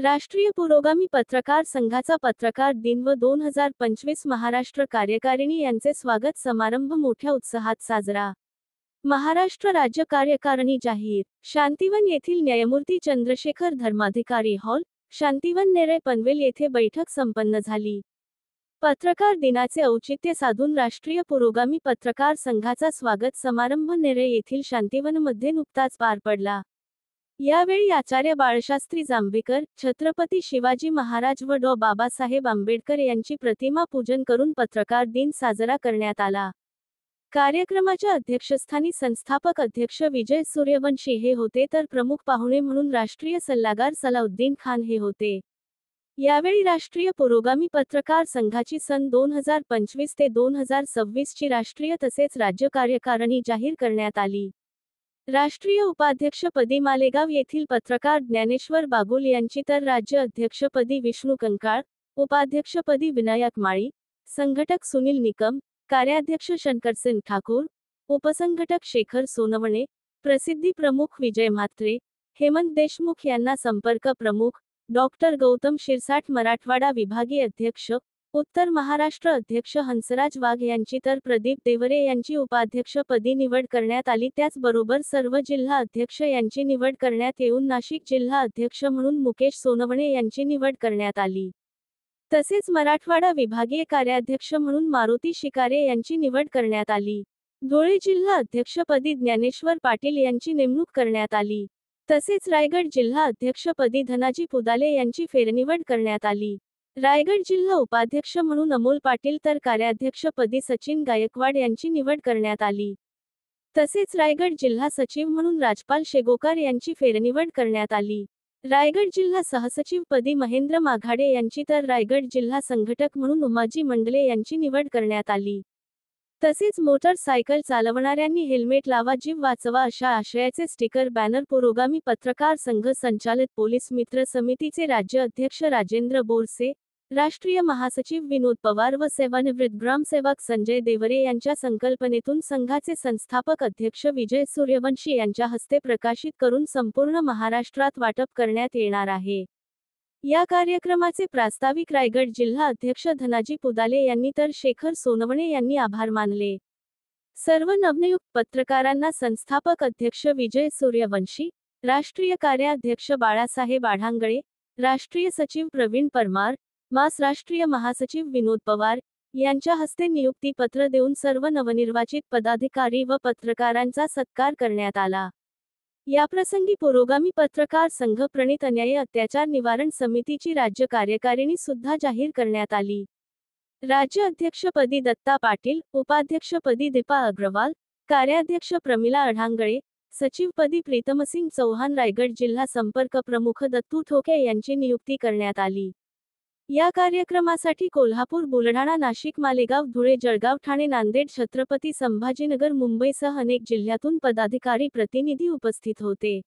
राष्ट्रीय पुरोगामी पत्रकार संघाचा पत्रकार दिन व 2025 महाराष्ट्र कार्यकारिणी यांचे स्वागत समारंभ मोठ्या उत्साहात साजरा. महाराष्ट्र राज्य कार्यकारिणी जाहीर. शांतिवन येथील न्यायमूर्ती चंद्रशेखर धर्माधिकारी हॉल, शांतिवन नेरळ पनवेल येथे बैठक संपन्न झाली. पत्रकार दिनाचे औचित्य साधून राष्ट्रीय पुरोगामी पत्रकार संघाचा स्वागत समारंभ नेरळ येथील शांतिवनमध्ये नुकताच पार पडला. यावेळी आचार्य बाळशास्त्री जांभेकर, छत्रपती शिवाजी महाराज व डॉ. बाबासाहेब आंबेडकर यांची प्रतिमा पूजन करून पत्रकार दिन साजरा करण्यात आला. कार्यक्रमाच्या अध्यक्षस्थानी संस्थापक अध्यक्ष विजय सूर्यवंशी हे होते, तर प्रमुख पाहुणे म्हणून राष्ट्रीय सल्लागार सलाउद्दीन खान हे होते. यावेळी राष्ट्रीय पुरोगामी पत्रकार संघाची सन 2025 ते 2026 ची राष्ट्रीय तसेच राज्य कार्यकारिणी जाहीर करण्यात आली. राष्ट्रीय उपाध्यक्षपदी मालेगाव येथील पत्रकार ज्ञानेश्वर बागुल यांची, तर राज्य अध्यक्षपदी विष्णू कंकाळ, उपाध्यक्षपदी विनायक माळी, संघटक सुनील निकम, कार्याध्यक्ष शंकरसिंग ठाकूर, उपसंघटक शेखर सोनवणे, प्रसिद्धी प्रमुख विजय म्हात्रे, हेमंत देशमुख यांना संपर्क प्रमुख, डॉक्टर गौतम शिरसाठ मराठवाडा विभागीय अध्यक्ष, उत्तर महाराष्ट्र अध्यक्ष हंसराज वाघ यांची, तर प्रदीप देवरे यांची उपाध्यक्षपदी निवड करण्यात आली. त्याचबरोबर सर्व जिल्हा अध्यक्ष यांची निवड करण्यात येऊन नाशिक जिल्हा अध्यक्ष म्हणून मुकेश सोनवणे यांची निवड करण्यात आली. तसेच मराठवाडा विभागीय कार्याध्यक्ष म्हणून मारुती शिकारे यांची निवड करण्यात आली. धुळे जिल्हा अध्यक्षपदी ज्ञानेश्वर पाटील यांची नेमणूक करण्यात आली. तसेच रायगड जिल्हा अध्यक्षपदी धनाजी पुदाले यांची फेरनिवड करण्यात आली. रायगड जिल्हा उपाध्यक्ष म्हणून अमोल पाटील, तर कार्याध्यक्षपदी सचिन गायकवाड यांची निवड करण्यात आली. तसेच रायगड जिल्हा सचिव म्हणून राजपाल शेगोकार यांची फेरनिवड करण्यात आली. रायगड जिल्हा सहसचिवपदी महेंद्र माघाडे यांची, तर रायगड जिल्हा संघटक म्हणून उमाजी मंडले यांची निवड करण्यात आली. तसेच मोटरसायकल चालवणाऱ्यांनी हेल्मेट लावा जीव वाचवा अशा आशयाचे स्टिकर बॅनर पुरोगामी पत्रकार संघ संचालित पोलीस मित्र समितीचे राज्य अध्यक्ष राजेंद्र बोरसे, राष्ट्रीय महासचिव विनोद पवार व सेवानिवृत्त ग्रामसेवक संजय देवरे यांच्या संकल्पनेतून संघाचे संस्थापक अध्यक्ष विजय सूर्यवंशी यांच्या हस्ते प्रकाशित करून संपूर्ण महाराष्ट्रात वाटप करण्यात येणार आहे. या कार्यक्रमाचे प्रास्ताविक रायगड जिल्हा अध्यक्ष धनाजी पुदाले यांनी, तर शेखर सोनवणे यांनी आभार मानले. सर्व नवनियुक्त पत्रकारांना संस्थापक अध्यक्ष विजय सूर्यवंशी, राष्ट्रीय कार्याध्यक्ष बाळासाहेब आढांगळे, राष्ट्रीय सचिव प्रवीण परमार, मास राष्ट्रीय महासचिव विनोद पवार यांच्या हस्ते नियुक्ती पत्र देऊन सर्व नवनिर्वाचित पदाधिकारी व पत्रकारांचा सत्कार करण्यात आला. याप्रसंगी पुरोगामी पत्रकार संघ प्रणित अन्याय अत्याचार निवारण समितीची राज्य कार्यकारिणी सुद्धा जाहीर करण्यात आली. राज्य अध्यक्षपदी दत्ता पाटील, उपाध्यक्षपदी दीपा अग्रवाल, कार्याध्यक्ष प्रमिला अढांगळे, सचिवपदी प्रीतमसिंग चौहान, रायगड जिल्हा संपर्क प्रमुख दत्तू ठोके यांची नियुक्ती करण्यात आली. या कार्यक्रमासाठी कोल्हापूर, बुलढाणा, नाशिक, मालेगाव, धुळे, जळगाव, ठाणे, नांदेड, छत्रपती संभाजीनगर, मुंबईसह अनेक जिल्ह्यातून पदाधिकारी प्रतिनिधी उपस्थित होते.